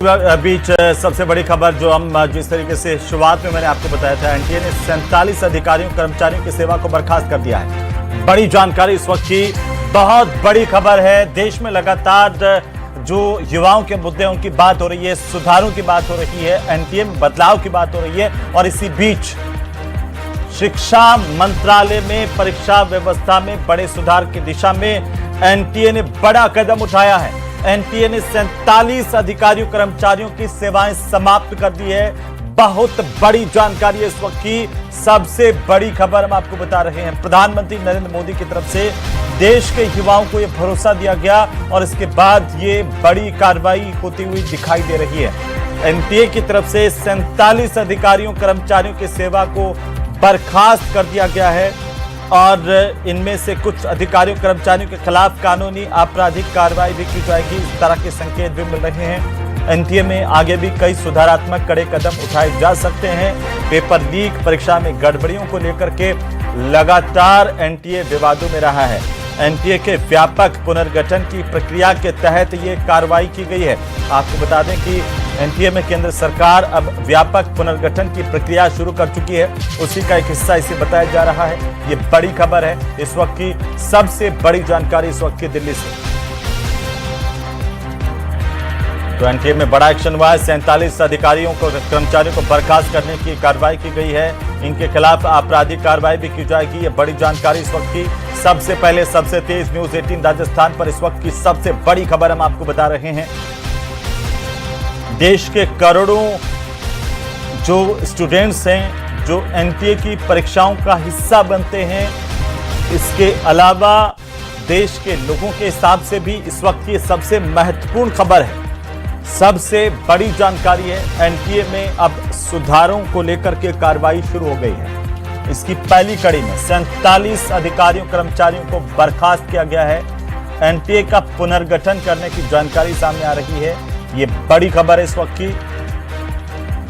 बीच सबसे बड़ी खबर जो हम जिस तरीके से शुरुआत में मैंने आपको बताया था, एनटीए ने 47 अधिकारियों कर्मचारियों की सेवा को बर्खास्त कर दिया है। बड़ी जानकारी इस वक्त की, बहुत बड़ी खबर है। देश में लगातार जो युवाओं के मुद्दे उनकी बात हो रही है, सुधारों की बात हो रही है, एनटीए में बदलाव की बात हो रही है और इसी बीच शिक्षा मंत्रालय में परीक्षा व्यवस्था में बड़े सुधार की दिशा में एनटीए ने बड़ा कदम उठाया है। एनटीए ने 47 अधिकारियों कर्मचारियों की सेवाएं समाप्त कर दी है। बहुत बड़ी जानकारी है इस वक्त की, सबसे बड़ी खबर हम आपको बता रहे हैं। प्रधानमंत्री नरेंद्र मोदी की तरफ से देश के युवाओं को यह भरोसा दिया गया और इसके बाद ये बड़ी कार्रवाई होती हुई दिखाई दे रही है। एनटीए की तरफ से 47 अधिकारियों कर्मचारियों की सेवा को बर्खास्त कर दिया गया है और इनमें से कुछ अधिकारियों कर्मचारियों के खिलाफ कानूनी आपराधिक कार्रवाई भी की जाएगी। इस तरह के संकेत भी मिल रहे हैं। एनटीए में आगे भी कई सुधारात्मक कड़े कदम उठाए जा सकते हैं। पेपर लीक, परीक्षा में गड़बड़ियों को लेकर के लगातार एनटीए विवादों में रहा है। एनटीए के व्यापक पुनर्गठन की प्रक्रिया के तहत ये कार्रवाई की गई है। आपको बता दें कि एनटीए में केंद्र सरकार अब व्यापक पुनर्गठन की प्रक्रिया शुरू कर चुकी है, उसी का एक हिस्सा इसे बताया जा रहा है। ये बड़ी खबर है, इस वक्त की सबसे बड़ी जानकारी इस वक्त की दिल्ली से। तो एनटीए में बड़ा एक्शन हुआ है। 47 अधिकारियों को कर्मचारियों को बर्खास्त करने की कार्रवाई की गई है। इनके खिलाफ आपराधिक कार्रवाई भी की जाएगी। ये बड़ी जानकारी इस वक्त की। सबसे पहले सबसे तेज न्यूज 18 राजस्थान पर इस वक्त की सबसे बड़ी खबर हम आपको बता रहे हैं। देश के करोड़ों जो स्टूडेंट्स हैं, जो एनटीए की परीक्षाओं का हिस्सा बनते हैं, इसके अलावा देश के लोगों के हिसाब से भी इस वक्त की सबसे महत्वपूर्ण खबर है, सबसे बड़ी जानकारी है। एनटीए में अब सुधारों को लेकर के कार्रवाई शुरू हो गई है। इसकी पहली कड़ी में 47 अधिकारियों कर्मचारियों को बर्खास्त किया गया है। एनटीए का पुनर्गठन करने की जानकारी सामने आ रही है। ये बड़ी खबर है इस वक्त की,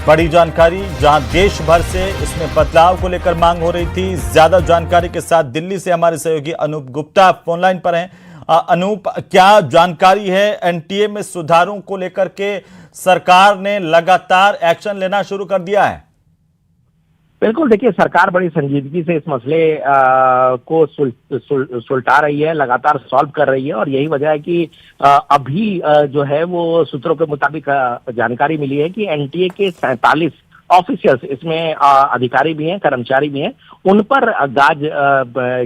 बड़ी जानकारी, जहां देश भर से इसमें बदलाव को लेकर मांग हो रही थी। ज्यादा जानकारी के साथ दिल्ली से हमारे सहयोगी अनूप गुप्ता फोनलाइन पर हैं। अनूप, क्या जानकारी है? एनटीए में सुधारों को लेकर के सरकार ने लगातार एक्शन लेना शुरू कर दिया है। बिल्कुल, देखिए, सरकार बड़ी संजीदगी से इस मसले को सुलझा रही है, लगातार सॉल्व कर रही है और यही वजह है कि अभी जो है वो सूत्रों के मुताबिक जानकारी मिली है कि एनटीए के 47 ऑफिसर्स, इसमें अधिकारी भी हैं, कर्मचारी भी हैं, उन पर गाज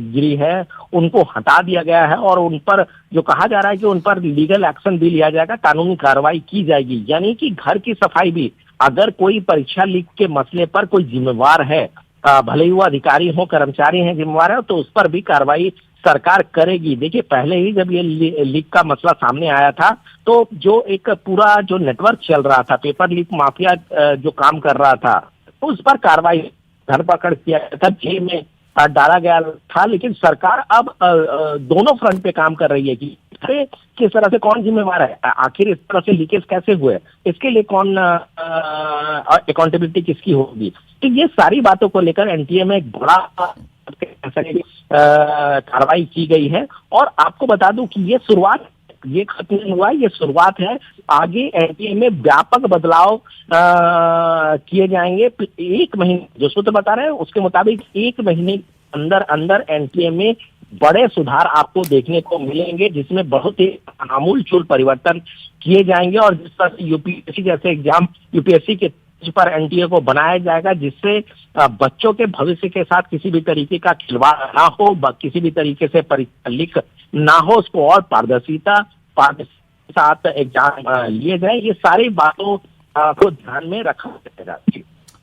गिरी है, उनको हटा दिया गया है और उन पर जो कहा जा रहा है कि उन पर लीगल एक्शन भी लिया जाएगा, कानूनी कार्रवाई की जाएगी। यानी कि घर की सफाई भी, अगर कोई परीक्षा लीक के मसले पर कोई जिम्मेवार है, भले ही वो अधिकारी हो, कर्मचारी हैं, जिम्मेवार है, तो उस पर भी कार्रवाई सरकार करेगी। देखिए, पहले ही जब ये लीक का मसला सामने आया था तो जो एक पूरा जो नेटवर्क चल रहा था, पेपर लीक माफिया जो काम कर रहा था, तो उस पर कार्रवाई, धरपकड़ किया गया था, जेल में डाला गया था। लेकिन सरकार अब दोनों फ्रंट पे काम कर रही है कि किस तरह से कौन जिम्मेवार है, आखिर इस तरह से लीकेज कैसे हुए, इसके लिए कौन अकाउंटेबिलिटी किसकी होगी। तो ये सारी बातों को लेकर एनटीए में एक बड़ा कार्रवाई की गई है। और आपको बता दूं कि ये शुरुआत, ये खत्म नहीं हुआ, ये शुरुआत है। आगे एनटीए में व्यापक बदलाव किए जाएंगे। एक महीने, जो सूत्र बता रहे हैं उसके मुताबिक 1 महीने अंदर अंदर एनटीए में बड़े सुधार आपको देखने को मिलेंगे, जिसमें बहुत ही आमूलचूल परिवर्तन किए जाएंगे। और जिस तरह से यूपीएससी जैसे एग्जाम, यूपीएससी के पर एनटीए को बनाया जाएगा, जिससे बच्चों के भविष्य के साथ किसी भी तरीके का खिलवाड़ ना हो, किसी भी तरीके से परीक्षा लीक ना हो, उसको और पारदर्शिता के साथ एग्जाम लिए जाए। ये सारी बातों को ध्यान में रखा जाएगा।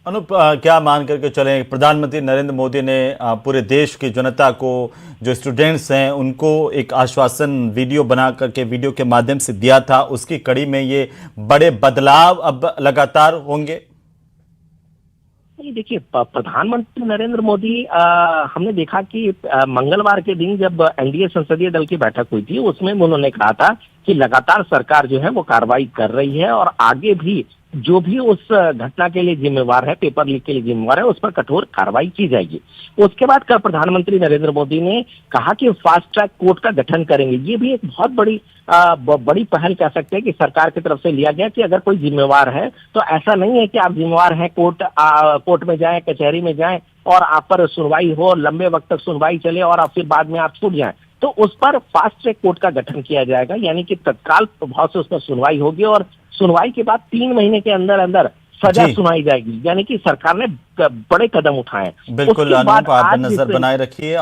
अनूप, क्या मान करके चलें, प्रधानमंत्री नरेंद्र मोदी ने पूरे देश की जनता को, जो स्टूडेंट्स हैं, उनको एक आश्वासन वीडियो बना करके, वीडियो के माध्यम से दिया था, उसकी कड़ी में ये बड़े बदलाव अब लगातार होंगे? देखिए, प्रधानमंत्री नरेंद्र मोदी, हमने देखा कि मंगलवार के दिन जब एनडीए संसदीय दल की बैठक हुई थी, उसमें उन्होंने कहा था कि लगातार सरकार जो है वो कार्रवाई कर रही है और आगे भी जो भी उस घटना के लिए जिम्मेवार है, पेपर लीक के लिए जिम्मेवार है, उस पर कठोर कार्रवाई की जाएगी। उसके बाद कल प्रधानमंत्री नरेंद्र मोदी ने कहा कि फास्ट ट्रैक कोर्ट का गठन करेंगे। ये भी एक बहुत बड़ी पहल कह सकते हैं कि सरकार की तरफ से लिया गया कि अगर कोई जिम्मेवार है तो ऐसा नहीं है कि आप जिम्मेवार हैं, कोर्ट में जाएं, कचहरी में जाएं और आप पर सुनवाई हो, लंबे वक्त तक सुनवाई चले और फिर बाद में आप छूट जाएं। तो उस पर फास्ट ट्रैक कोर्ट का गठन किया जाएगा, यानी कि तत्काल प्रभाव से उस पर सुनवाई होगी और सुनवाई के बाद 3 महीने के अंदर अंदर सजा सुनाई जाएगी। यानी कि सरकार ने बड़े कदम उठाए। बिल्कुल अनूप, आप नजर बनाए रखिए।